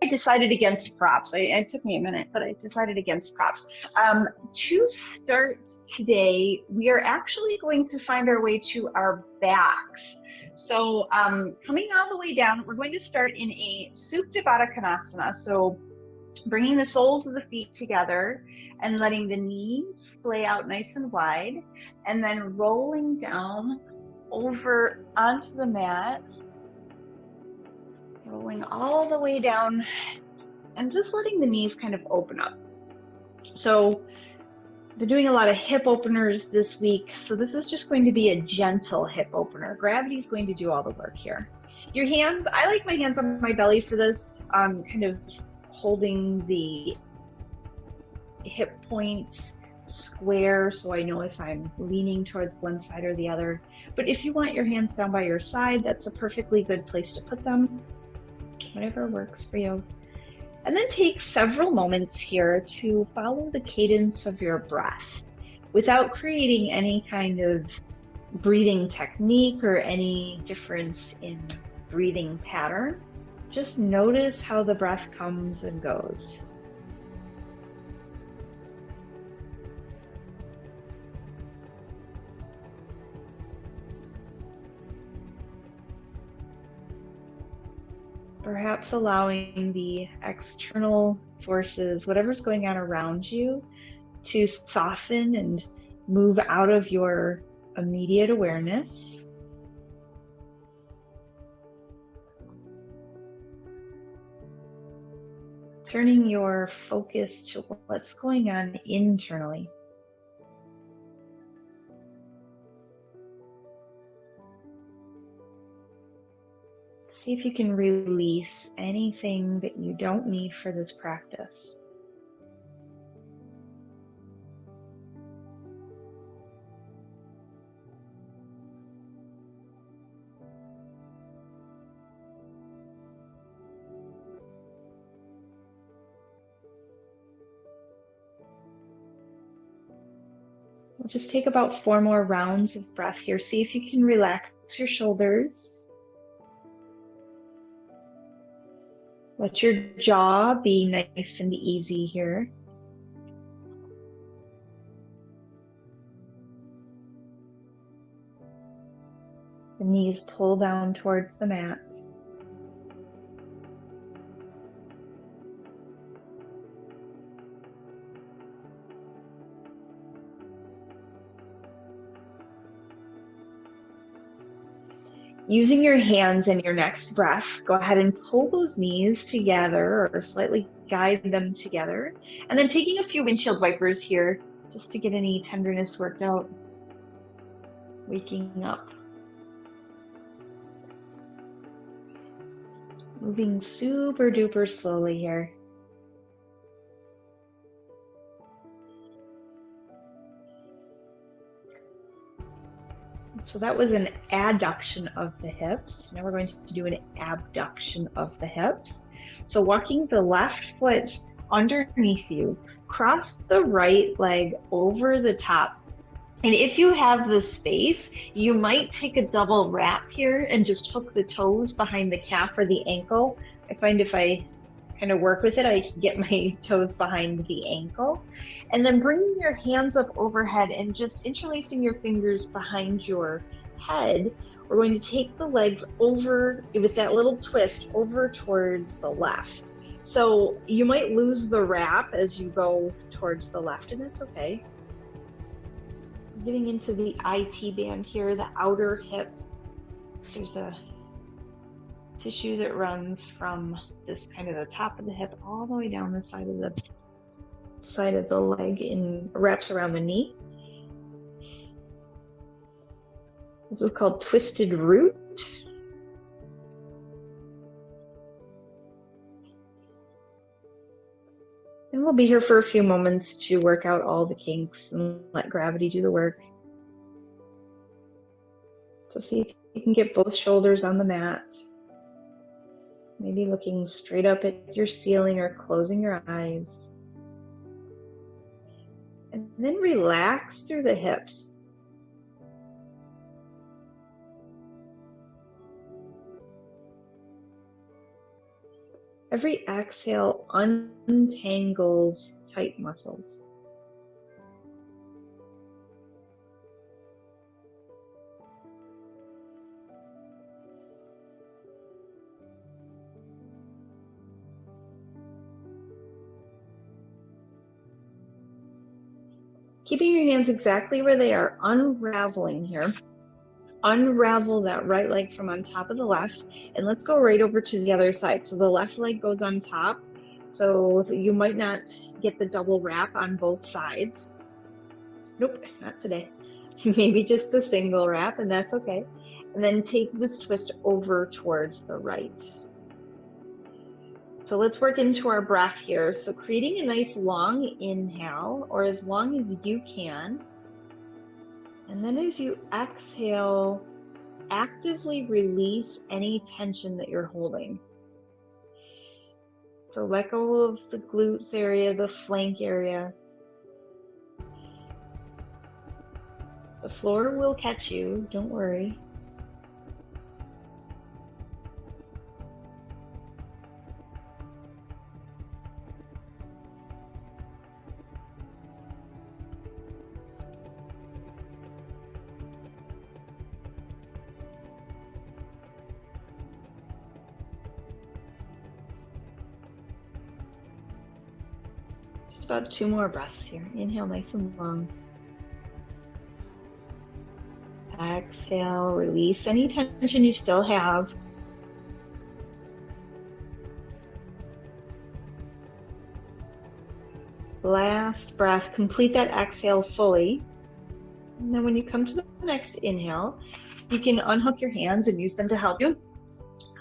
decided against props. It took me a minute, but I decided against props. To start today, we are actually going to find our way to our backs. So coming all the way down, we're going to start in a Supta Baddha Konasana. So bringing the soles of the feet together and letting the knees splay out nice and wide, and then rolling down over onto the mat, rolling all the way down and just letting the knees kind of open up. So I've been doing a lot of hip openers this week, so this is just going to be a gentle hip opener. Gravity is going to do all the work here. Your hands, I like my hands on my belly for this, kind of holding the hip points square so I know if I'm leaning towards one side or the other. But if you want your hands down by your side, that's a perfectly good place to put them, whatever works for you. And then take several moments here to follow the cadence of your breath without creating any kind of breathing technique or any difference in breathing pattern. Just notice how the breath comes and goes. Perhaps allowing the external forces, whatever's going on around you, to soften and move out of your immediate awareness. Turning your focus to what's going on internally. See if you can release anything that you don't need for this practice. We'll just take about 4 more rounds of breath here. See if you can relax your shoulders. Let your jaw be nice and easy here. The knees pull down towards the mat. Using your hands in your next breath, go ahead and pull those knees together or slightly guide them together. And then taking a few windshield wipers here just to get any tenderness worked out. Waking up. Moving super duper slowly here. So that was an adduction of the hips. Now we're going to do an abduction of the hips. So walking the left foot underneath you, cross the right leg over the top. And if you have the space, you might take a double wrap here and just hook the toes behind the calf or the ankle. I find if I kind of work with it, I can get my toes behind the ankle. And then bringing your hands up overhead and just interlacing your fingers behind your head, we're going to take the legs over with that little twist over towards the left. So you might lose the wrap as you go towards the left, and that's okay. Getting into the IT band here, the outer hip. There's a tissue that runs from this kind of the top of the hip all the way down the side of the leg and wraps around the knee. This is called twisted root. And we'll be here for a few moments to work out all the kinks and let gravity do the work. So see if you can get both shoulders on the mat. Maybe looking straight up at your ceiling or closing your eyes. And then relax through the hips. Every exhale untangles tight muscles. Keeping your hands exactly where they are, unraveling here. Unravel that right leg from on top of the left, and let's go right over to the other side. So the left leg goes on top, so you might not get the double wrap on both sides. Nope, not today. Maybe just a single wrap, and that's okay. And then take this twist over towards the right. So let's work into our breath here. So creating a nice long inhale, or as long as you can. And then as you exhale, actively release any tension that you're holding. So let go of the glutes area, the flank area. The floor will catch you, don't worry. Just about 2 more breaths here. Inhale nice and long. Exhale, release any tension you still have. Last breath, complete that exhale fully. And then when you come to the next inhale, you can unhook your hands and use them to help you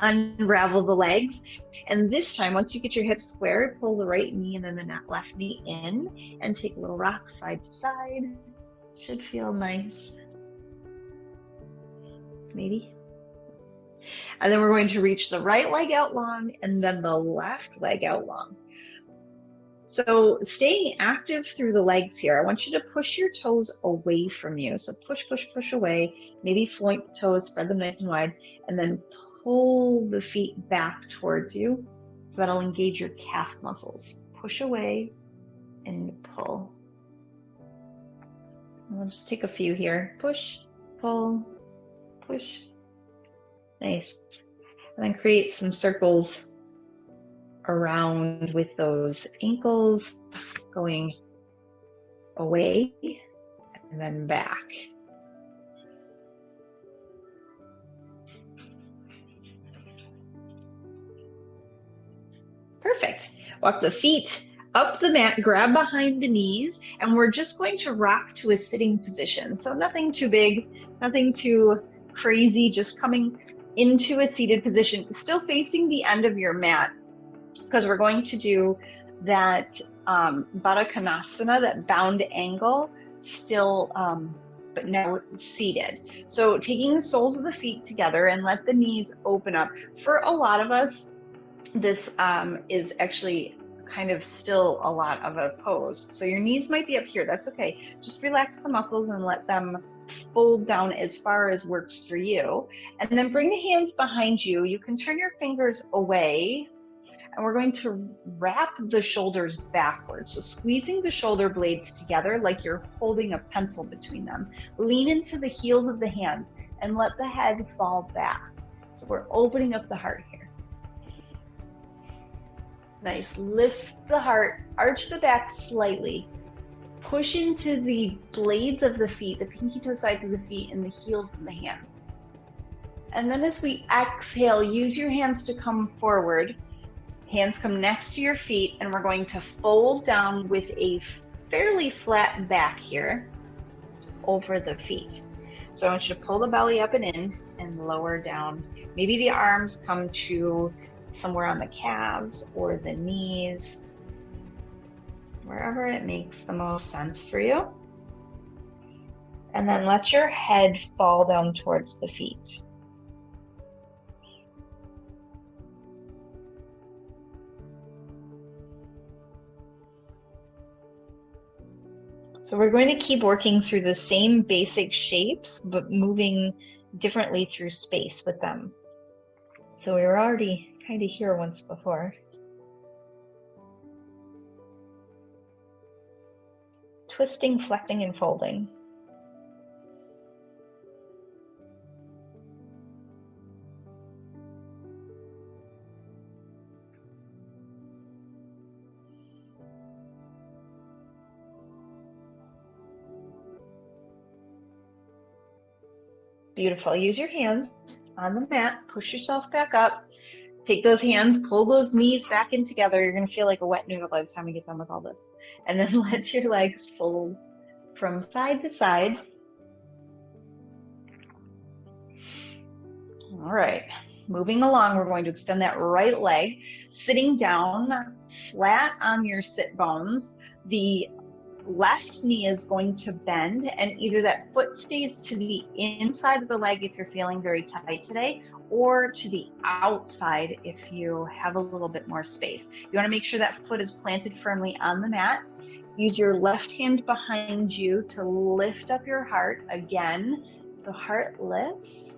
unravel the legs. And this time, once you get your hips square, pull the right knee and then the left knee in and take a little rock side to side. Should feel nice. Maybe. And then we're going to reach the right leg out long and then the left leg out long. So staying active through the legs here, I want you to push your toes away from you. So push, push, push away. Maybe point the toes, spread them nice and wide, and then pull the feet back towards you. So that'll engage your calf muscles. Push away and pull. I'll just take a few here. Push, pull, push. Nice. And then create some circles around with those ankles, going away and then back. Perfect. Walk the feet up the mat, grab behind the knees, and we're just going to rock to a sitting position. So nothing too big, nothing too crazy, just coming into a seated position, still facing the end of your mat, because we're going to do that Baddha Konasana, that bound angle, still, but now seated. So taking the soles of the feet together and let the knees open up. For a lot of us, this is actually kind of still a lot of a pose. So your knees might be up here, that's okay. Just relax the muscles and let them fold down as far as works for you. And then bring the hands behind you. You can turn your fingers away, and we're going to wrap the shoulders backwards. So squeezing the shoulder blades together like you're holding a pencil between them. Lean into the heels of the hands and let the head fall back. So we're opening up the heart here. Nice. Lift the heart, arch the back slightly. Push into the blades of the feet, the pinky toe sides of the feet, and the heels of the hands. And then as we exhale, use your hands to come forward. Hands come next to your feet, and we're going to fold down with a fairly flat back here over the feet. So I want you to pull the belly up and in and lower down. Maybe the arms come to somewhere on the calves or the knees, wherever it makes the most sense for you. And then let your head fall down towards the feet. So we're going to keep working through the same basic shapes, but moving differently through space with them. So we were already kind of here once before. twisting, flexing, and folding. Beautiful. Use your hands on the mat, push yourself back up. Take those hands, pull those knees back in together. You're going to feel like a wet noodle by the time we get done with all this. And then let your legs fold from side to side. All right, moving along, we're going to extend that right leg, sitting down flat on your sit bones. The left knee is going to bend, and either that foot stays to the inside of the leg if you're feeling very tight today, or to the outside if you have a little bit more space. You want to make sure that foot is planted firmly on the mat. Use your left hand behind you to lift up your heart again. So heart lifts.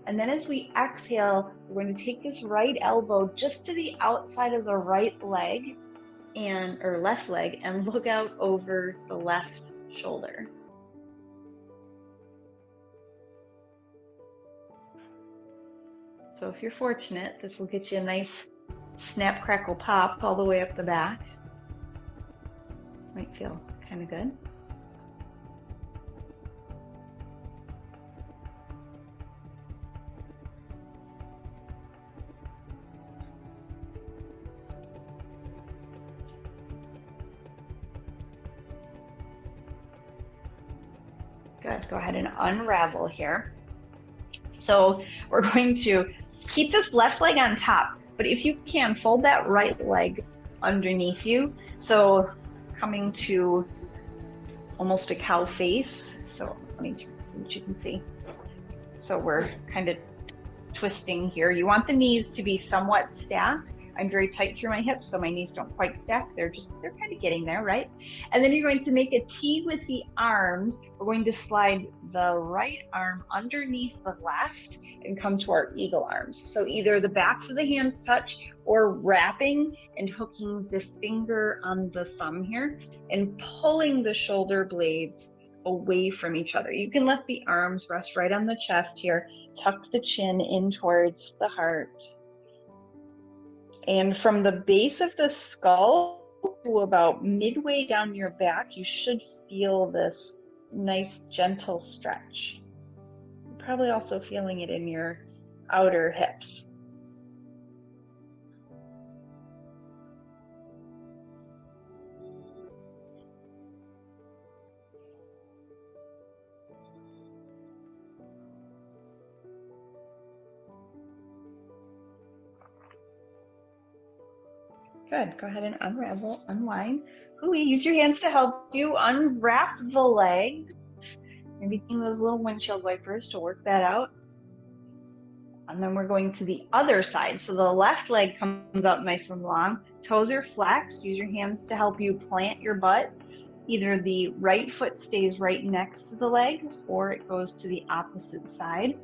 And then as we exhale, we're going to take this right elbow just to the outside of the right leg or left leg and look out over the left shoulder. So if you're fortunate, this will get you a nice snap, crackle, pop all the way up the back. Might feel kind of good. Good, go ahead and unravel here. So we're going to keep this left leg on top, but if you can, fold that right leg underneath you. So coming to almost a cow face. So let me turn so that you can see. So we're kind of twisting here. You want the knees to be somewhat stacked. I'm very tight through my hips, so my knees don't quite stack. They're kind of getting there, right? And then you're going to make a T with the arms. We're going to slide the right arm underneath the left and come to our eagle arms. So either the backs of the hands touch or wrapping and hooking the finger on the thumb here and pulling the shoulder blades away from each other. You can let the arms rest right on the chest here. Tuck the chin in towards the heart. And from the base of the skull to about midway down your back, you should feel this nice gentle stretch. You're probably also feeling it in your outer hips. Good, go ahead and unravel, unwind. Hui, use your hands to help you unwrap the legs. Maybe using those little windshield wipers to work that out. And then we're going to the other side. So the left leg comes out nice and long. Toes are flexed. Use your hands to help you plant your butt. Either the right foot stays right next to the leg or it goes to the opposite side.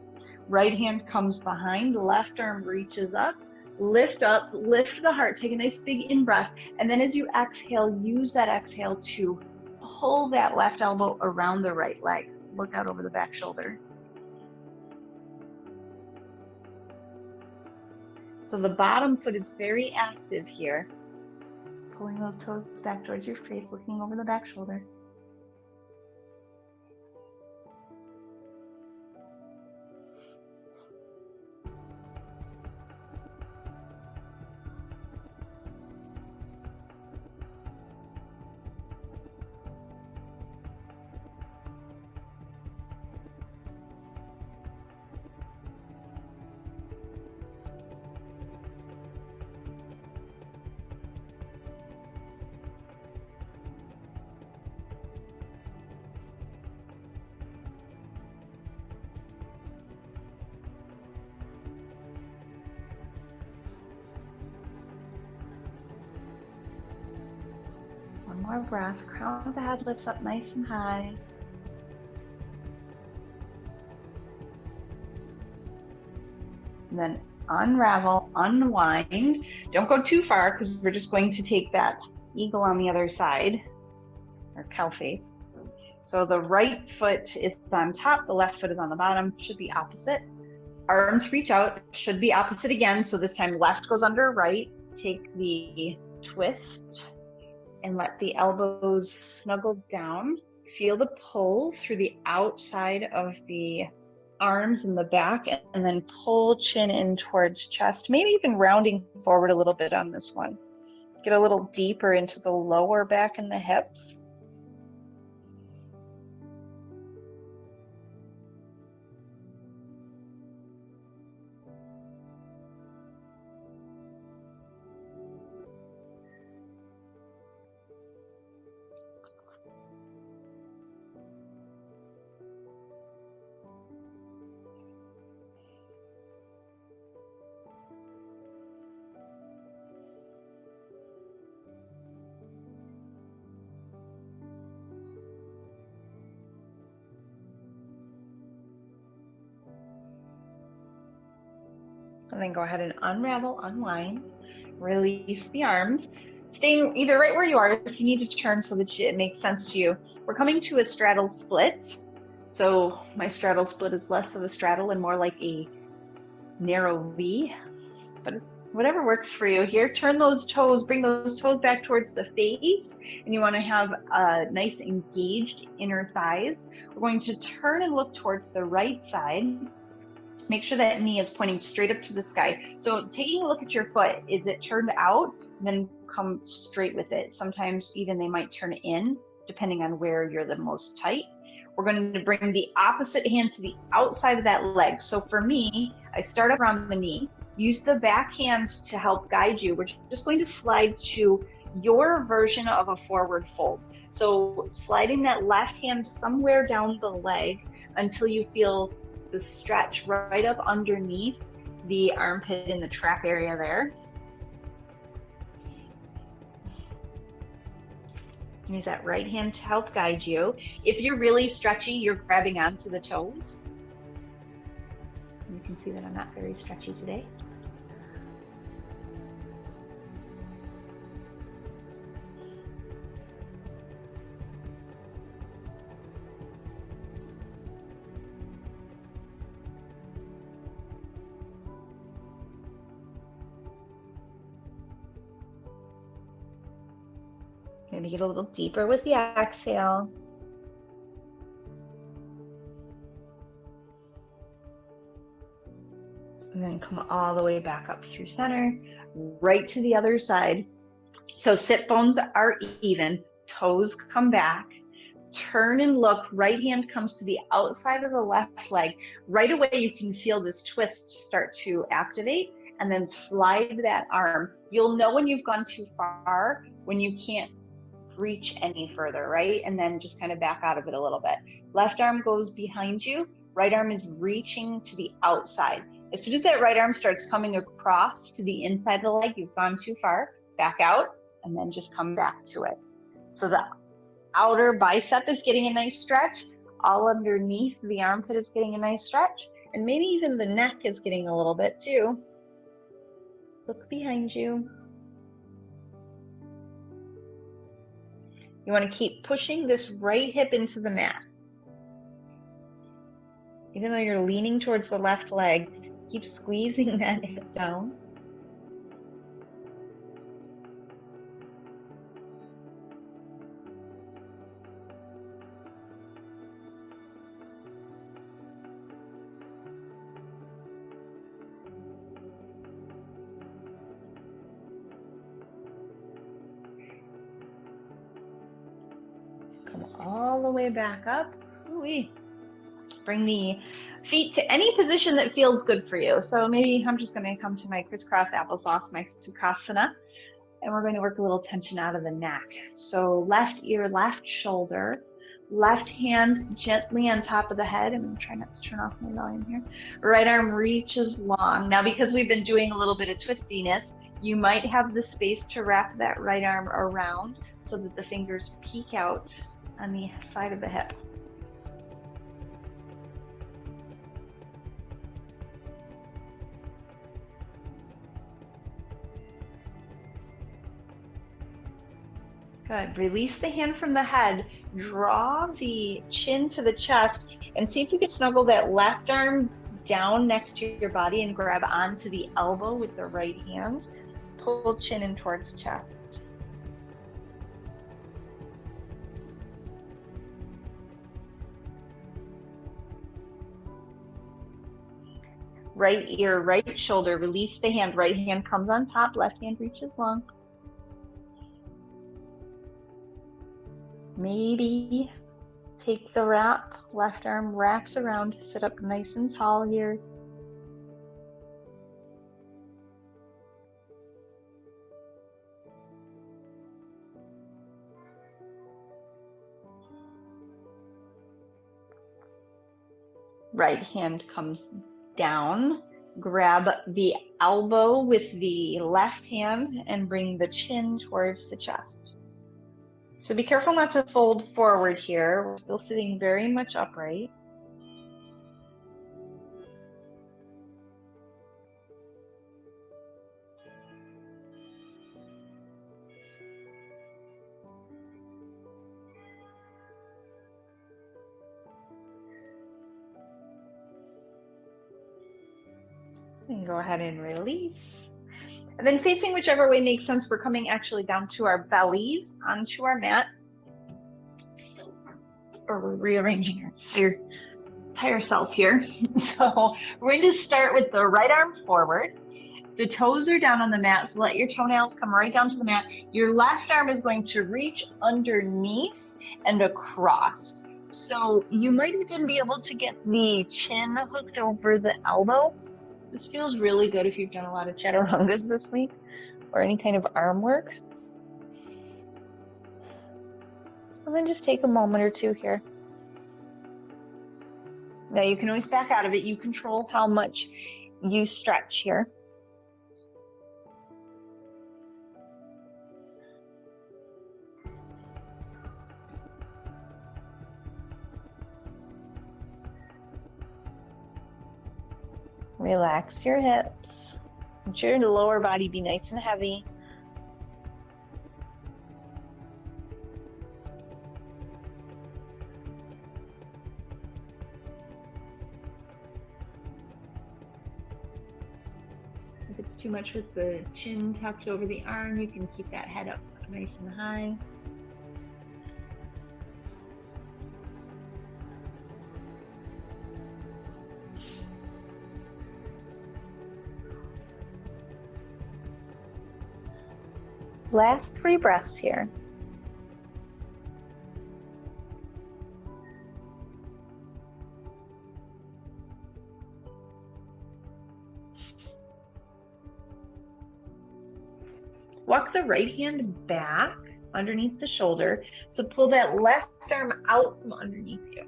Right hand comes behind, left arm reaches up. Lift up, lift the heart, take a nice big in-breath, and then as you exhale, use that exhale to pull that left elbow around the right leg. Look out over the back shoulder. So the bottom foot is very active here. Pulling those toes back towards your face, looking over the back shoulder. One more breath, crown of the head lifts up nice and high. And then unravel, unwind. Don't go too far because we're just going to take that eagle on the other side. or cow face. So the right foot is on top, the left foot is on the bottom, should be opposite. Arms reach out, should be opposite again. So this time left goes under right. Take the twist and let the elbows snuggle down. Feel the pull through the outside of the arms and the back, and then pull chin in towards chest, maybe even rounding forward a little bit on this one. Get a little deeper into the lower back and the hips. And then go ahead and unravel, unwind, release the arms, staying either right where you are if you need to turn so that it makes sense to you. We're coming to a straddle split. So my straddle split is less of a straddle and more like a narrow V, but whatever works for you here. Turn those toes, bring those toes back towards the face, and you want to have a nice engaged inner thighs. We're going to turn and look towards the right side. Make sure that knee is pointing straight up to the sky. So taking a look at your foot, is it turned out? Then come straight with it. Sometimes even they might turn in, depending on where you're the most tight. We're going to bring the opposite hand to the outside of that leg. So for me, I start around the knee, use the back hand to help guide you. We're just going to slide to your version of a forward fold. So sliding that left hand somewhere down the leg until you feel the stretch right up underneath the armpit in the trap area there. Use that right hand to help guide you. If you're really stretchy, you're grabbing onto the toes. You can see that I'm not very stretchy today. Maybe get a little deeper with the exhale. And then come all the way back up through center, right to the other side. So sit bones are even, toes come back. Turn and look, right hand comes to the outside of the left leg. Right away, you can feel this twist start to activate, and then slide that arm. You'll know when you've gone too far, when you can't reach any further, right? And then just kind of back out of it a little bit. Left arm goes behind you, right arm is reaching to the outside. As soon as that right arm starts coming across to the inside of the leg, you've gone too far, back out, and then just come back to it. So the outer bicep is getting a nice stretch, all underneath the armpit is getting a nice stretch, and maybe even the neck is getting a little bit too. Look behind you. You want to keep pushing this right hip into the mat. Even though you're leaning towards the left leg, keep squeezing that hip down. Come all the way back up. Ooh-wee. Bring the feet to any position that feels good for you. So maybe I'm just going to come to my crisscross applesauce, my Sukhasana, and we're going to work a little tension out of the neck. So left ear, left shoulder, left hand gently on top of the head. I'm going to try not to turn off my volume here. Right arm reaches long. Now, because we've been doing a little bit of twistiness, you might have the space to wrap that right arm around so that the fingers peek out on the side of the hip. Good. Release the hand from the head. Draw the chin to the chest and see if you can snuggle that left arm down next to your body and grab onto the elbow with the right hand. Pull chin in towards chest. Right ear, right shoulder. Release the hand. Right hand comes on top. Left hand reaches long. Maybe take the wrap. Left arm wraps around. Sit up nice and tall here. Right hand comes down. Grab the elbow with the left hand and bring the chin towards the chest. So be careful not to fold forward here. We're still sitting very much upright. And go ahead and release. And then facing whichever way makes sense, we're coming actually down to our bellies onto our mat. Or we're rearranging our entire self here. So we're going to start with the right arm forward. The toes are down on the mat, so let your toenails come right down to the mat. Your left arm is going to reach underneath and across. So you might even be able to get the chin hooked over the elbow. This feels really good if you've done a lot of chaturangas this week or any kind of arm work. And then just take a moment or two here. Now you can always back out of it. You control how much you stretch here. Relax your hips. Let your lower body be nice and heavy. If it's too much with the chin tucked over the arm, you can keep that head up nice and high. Last 3 breaths here. Walk the right hand back underneath the shoulder to pull that left arm out from underneath you.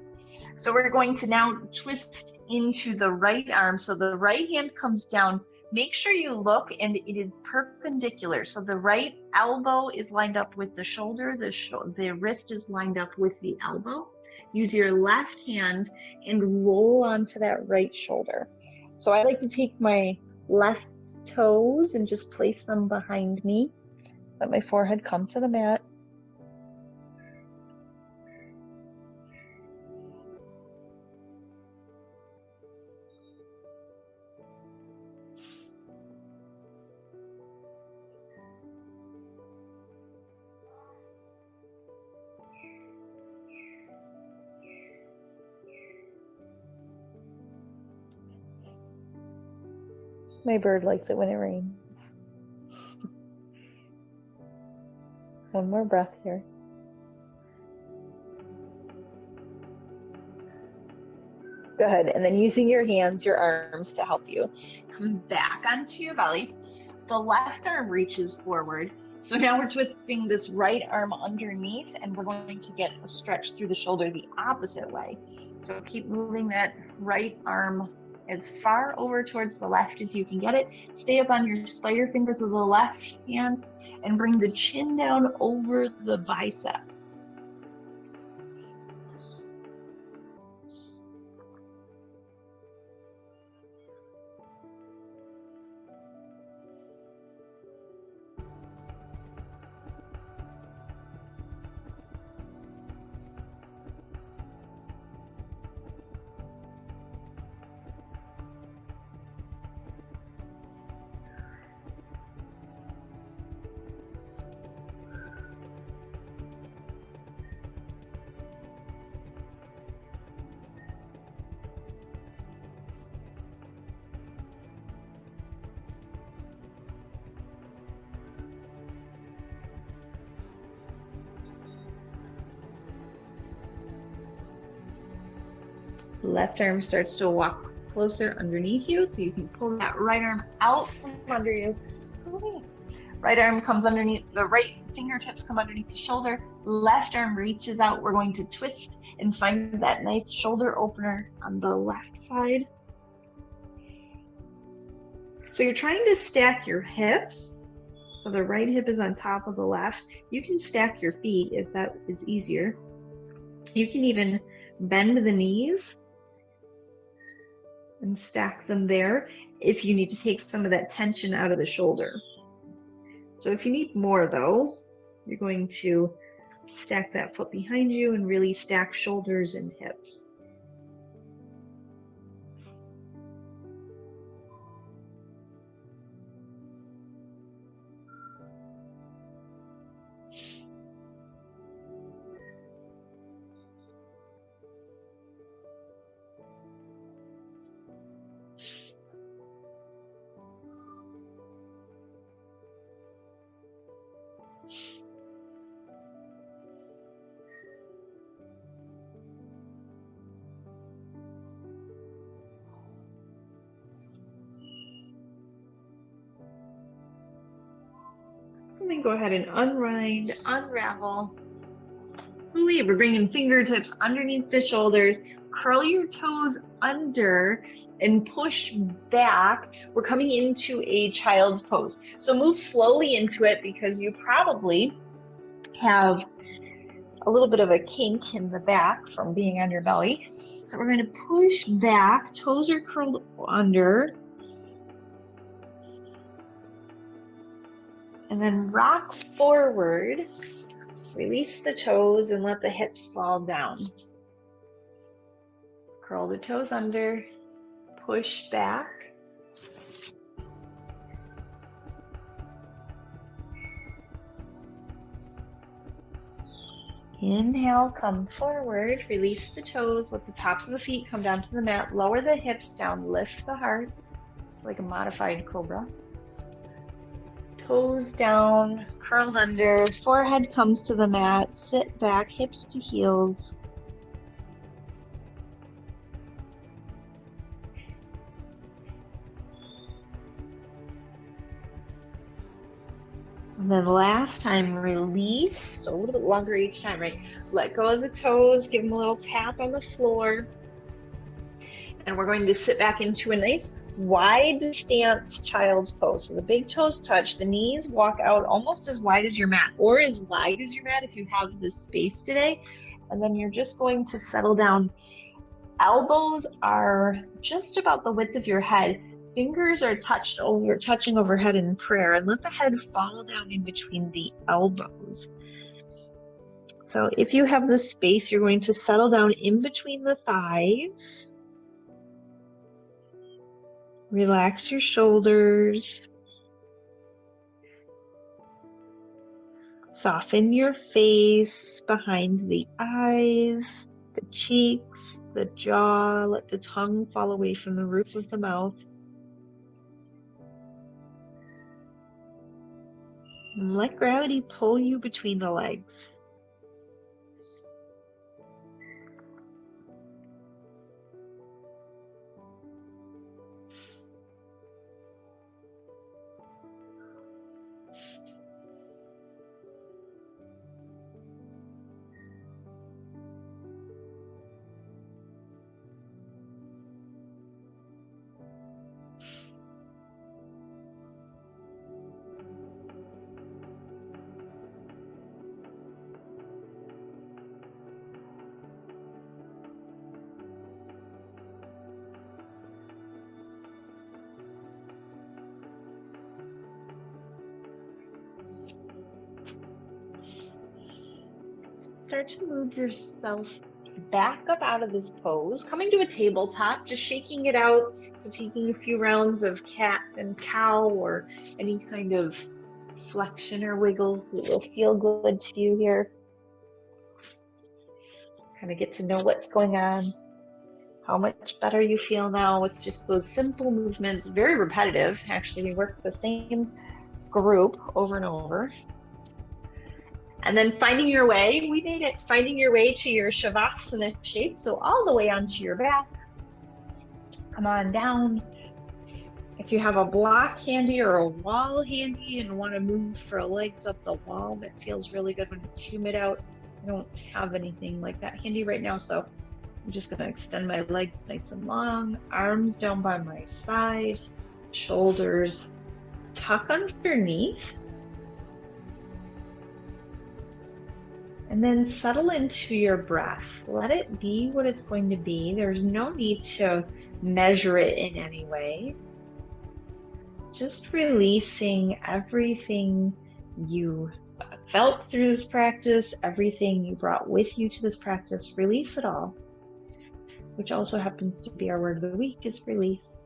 So we're going to now twist into the right arm. So the right hand comes down. Make sure you look and it is perpendicular. So the right elbow is lined up with the shoulder. The wrist is lined up with the elbow. Use your left hand and roll onto that right shoulder. So I like to take my left toes and just place them behind me. Let my forehead come to the mat. My bird likes it when it rains. One more breath here. Good. And then using your hands, your arms to help you. Come back onto your belly. The left arm reaches forward. So now we're twisting this right arm underneath and we're going to get a stretch through the shoulder the opposite way. So keep moving that right arm as far over towards the left as you can get it. Stay up on your spider fingers of the left hand and bring the chin down over the bicep. Left arm starts to walk closer underneath you, so you can pull that right arm out from under you. Right arm comes underneath, the right fingertips come underneath the shoulder. Left arm reaches out. We're going to twist and find that nice shoulder opener on the left side. So you're trying to stack your hips. So the right hip is on top of the left. You can stack your feet if that is easier. You can even bend the knees and stack them there if you need to take some of that tension out of the shoulder. So if you need more though, you're going to stack that foot behind you and really stack shoulders and hips. And then go ahead and unwind, unravel. We're bringing fingertips underneath the shoulders. Curl your toes under and push back. We're coming into a child's pose. So move slowly into it because you probably have a little bit of a kink in the back from being on your belly. So we're going to push back. Toes are curled under. And then rock forward. Release the toes and let the hips fall down. Curl the toes under, push back. Inhale, come forward, release the toes, let the tops of the feet come down to the mat, lower the hips down, lift the heart like a modified cobra. Toes down, curled under, forehead comes to the mat, sit back, hips to heels. And then last time, release, so a little bit longer each time, right? Let go of the toes, give them a little tap on the floor. And we're going to sit back into a nice wide stance child's pose. So the big toes touch, the knees walk out almost as wide as your mat, or as wide as your mat if you have this space today. And then you're just going to settle down. Elbows are just about the width of your head. Fingers are touching overhead in prayer, and let the head fall down in between the elbows. So if you have the space, you're going to settle down in between the thighs. Relax your shoulders. Soften your face behind the eyes, the cheeks, the jaw. Let the tongue fall away from the roof of the mouth. And let gravity pull you between the legs. Start to move yourself back up out of this pose, coming to a tabletop, just shaking it out. So taking a few rounds of cat and cow or any kind of flexion or wiggles that will feel good to you here. Kind of get to know what's going on, how much better you feel now with just those simple movements, very repetitive. Actually, we work the same group over and over. And then finding your way, we made it, finding your way to your Shavasana shape. So all the way onto your back, come on down. If you have a block handy or a wall handy and want to move for legs up the wall, that feels really good when it's humid out. I don't have anything like that handy right now, so I'm just going to extend my legs nice and long, arms down by my side, shoulders tuck underneath, and then settle into your breath. Let it be what it's going to be. There's no need to measure it in any way. Just releasing everything you felt through this practice, everything you brought with you to this practice. Release it all, which also happens to be our word of the week, is release.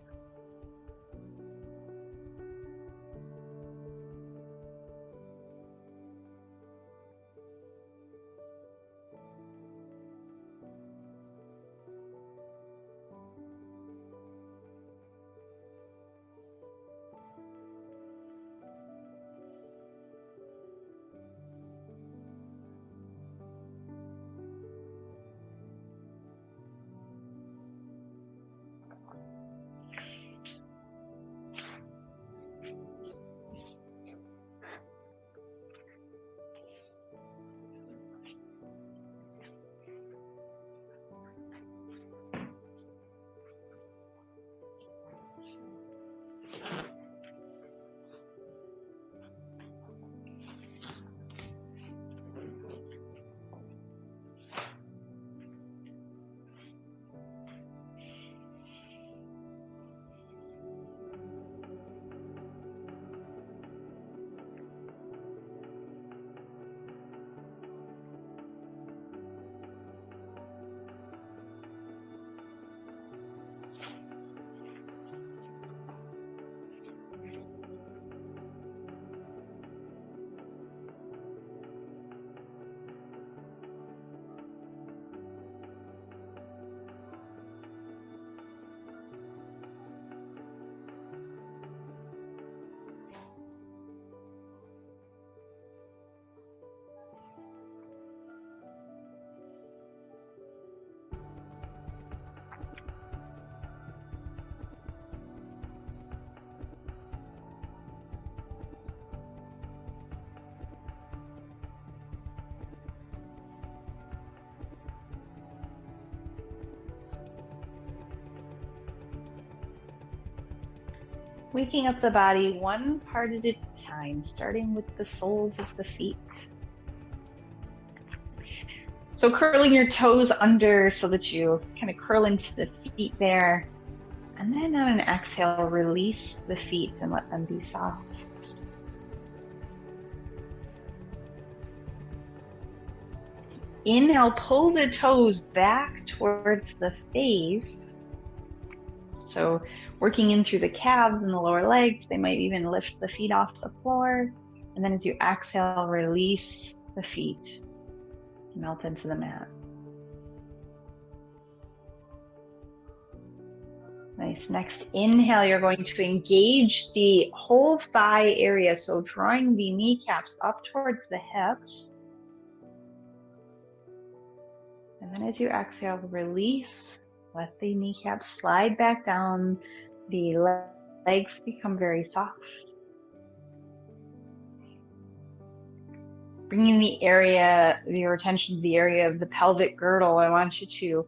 Waking up the body one part at a time, starting with the soles of the feet. So curling your toes under so that you kind of curl into the feet there. And then on an exhale, release the feet and let them be soft. Inhale, pull the toes back towards the face. So working in through the calves and the lower legs, they might even lift the feet off the floor. And then as you exhale, release the feet, melt into the mat. Nice. Next inhale, you're going to engage the whole thigh area. So drawing the kneecaps up towards the hips. And then as you exhale, release. Let the kneecaps slide back down. The legs become very soft. Bringing your attention to the area of the pelvic girdle, I want you to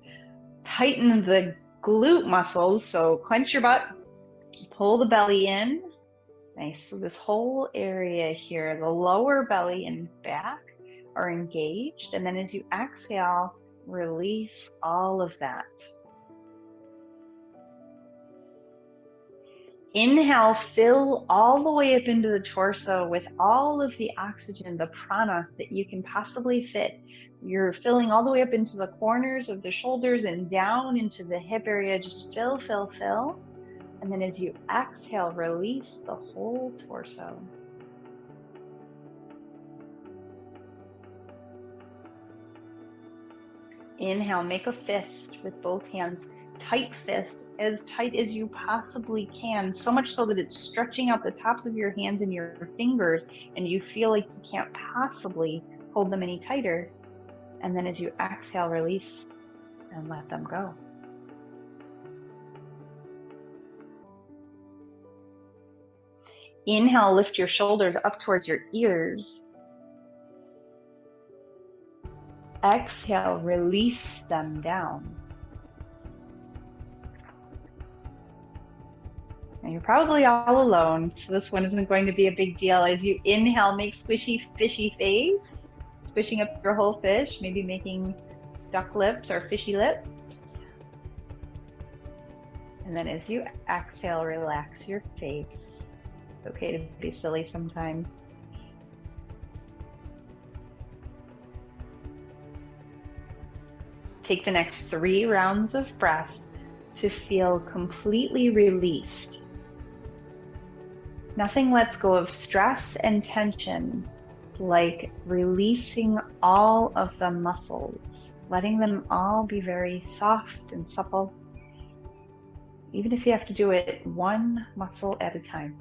tighten the glute muscles. So clench your butt, pull the belly in. Nice. So this whole area here, the lower belly and back are engaged. And then as you exhale, release all of that. Inhale, fill all the way up into the torso with all of the oxygen, the prana that you can possibly fit. You're filling all the way up into the corners of the shoulders and down into the hip area. Just fill, fill, fill. And then as you exhale, release the whole torso. Inhale, make a fist with both hands. Tight fist, as tight as you possibly can, so much so that it's stretching out the tops of your hands and your fingers, and you feel like you can't possibly hold them any tighter. And then as you exhale, release and let them go. Inhale, lift your shoulders up towards your ears. Exhale, release them down. And you're probably all alone, so this one isn't going to be a big deal. As you inhale, make squishy, fishy face, squishing up your whole fish, maybe making duck lips or fishy lips. And then as you exhale, relax your face. It's okay to be silly sometimes. Take the next 3 rounds of breath to feel completely released. Nothing lets go of stress and tension like releasing all of the muscles, letting them all be very soft and supple, even if you have to do it one muscle at a time.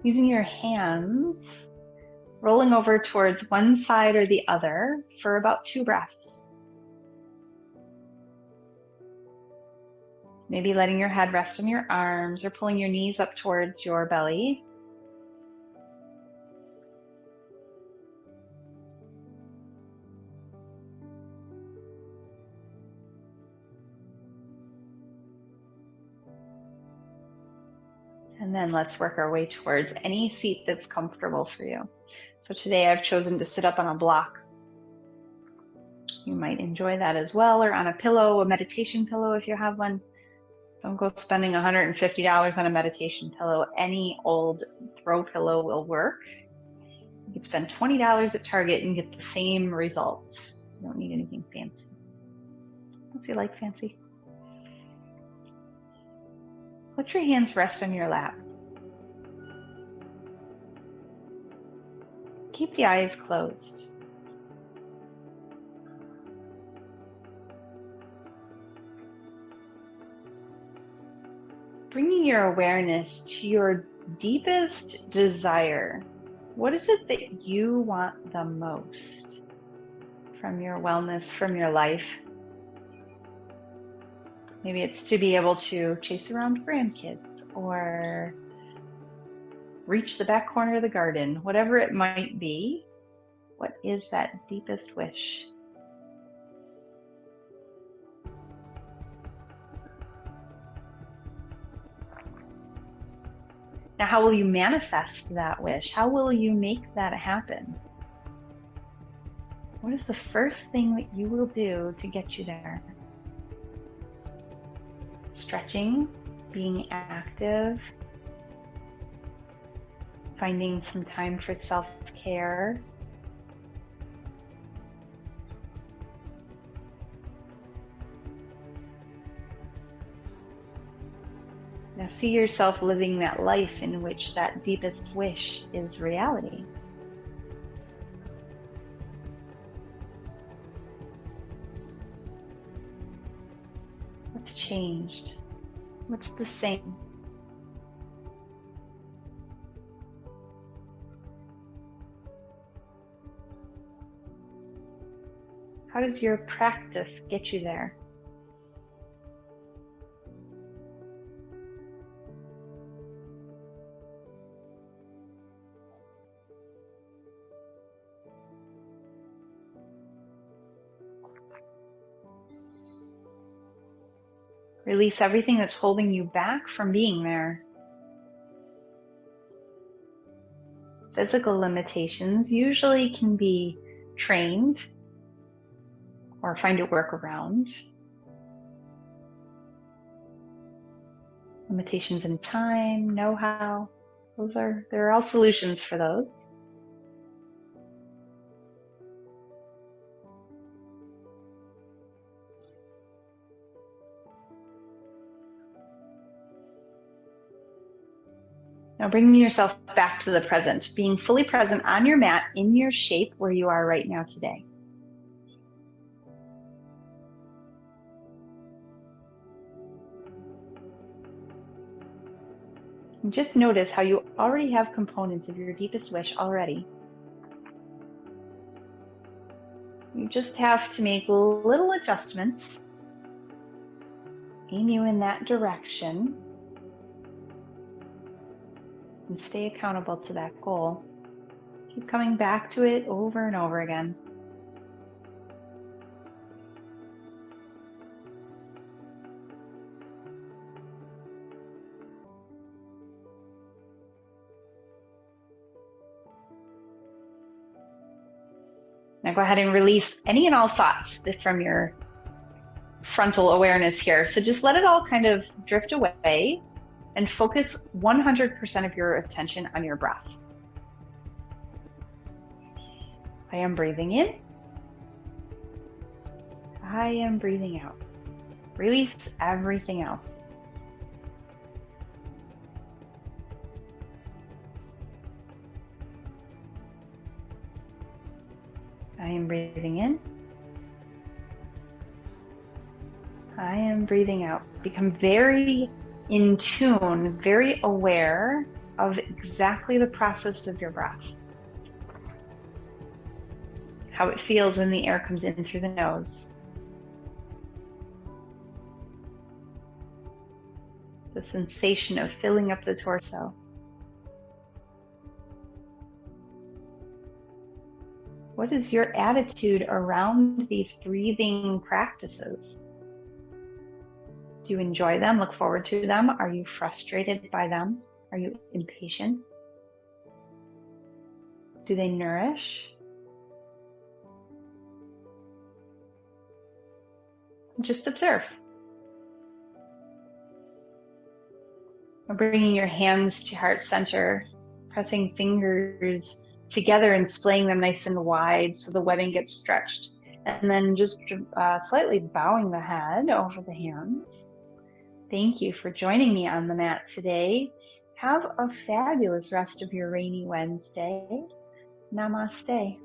Using your hands, rolling over towards one side or the other for about 2 breaths. Maybe letting your head rest on your arms or pulling your knees up towards your belly. And then let's work our way towards any seat that's comfortable for you. So today I've chosen to sit up on a block. You might enjoy that as well, or on a pillow, a meditation pillow if you have one. Don't go spending $150 on a meditation pillow. Any old throw pillow will work. You can spend $20 at Target and get the same results. You don't need anything fancy. Unless you like fancy. Let your hands rest on your lap. Keep the eyes closed. Bringing your awareness to your deepest desire. What is it that you want the most from your wellness, from your life? Maybe it's to be able to chase around grandkids or reach the back corner of the garden, whatever it might be. What is that deepest wish? Now, how will you manifest that wish? How will you make that happen? What is the first thing that you will do to get you there? Stretching, being active, finding some time for self-care. Now see yourself living that life in which that deepest wish is reality. What's changed? What's the same? How does your practice get you there? Release everything that's holding you back from being there. Physical limitations usually can be trained or find a workaround. Limitations in time, know-how, there are all solutions for those. Now bringing yourself back to the present, being fully present on your mat in your shape where you are right now today. And just notice how you already have components of your deepest wish already. You just have to make little adjustments, aim you in that direction, and stay accountable to that goal. Keep coming back to it over and over again. Now go ahead and release any and all thoughts from your frontal awareness here. So just let it all kind of drift away and focus 100% of your attention on your breath. I am breathing in. I am breathing out. Release everything else. I am breathing in. I am breathing out. Become very in tune, very aware of exactly the process of your breath. How it feels when the air comes in through the nose. The sensation of filling up the torso. What is your attitude around these breathing practices? Do you enjoy them? Look forward to them? Are you frustrated by them? Are you impatient? Do they nourish? Just observe. Bringing your hands to heart center, pressing fingers together and splaying them nice and wide so the webbing gets stretched. And then just slightly bowing the head over the hands. Thank you for joining me on the mat today. Have a fabulous rest of your rainy Wednesday. Namaste.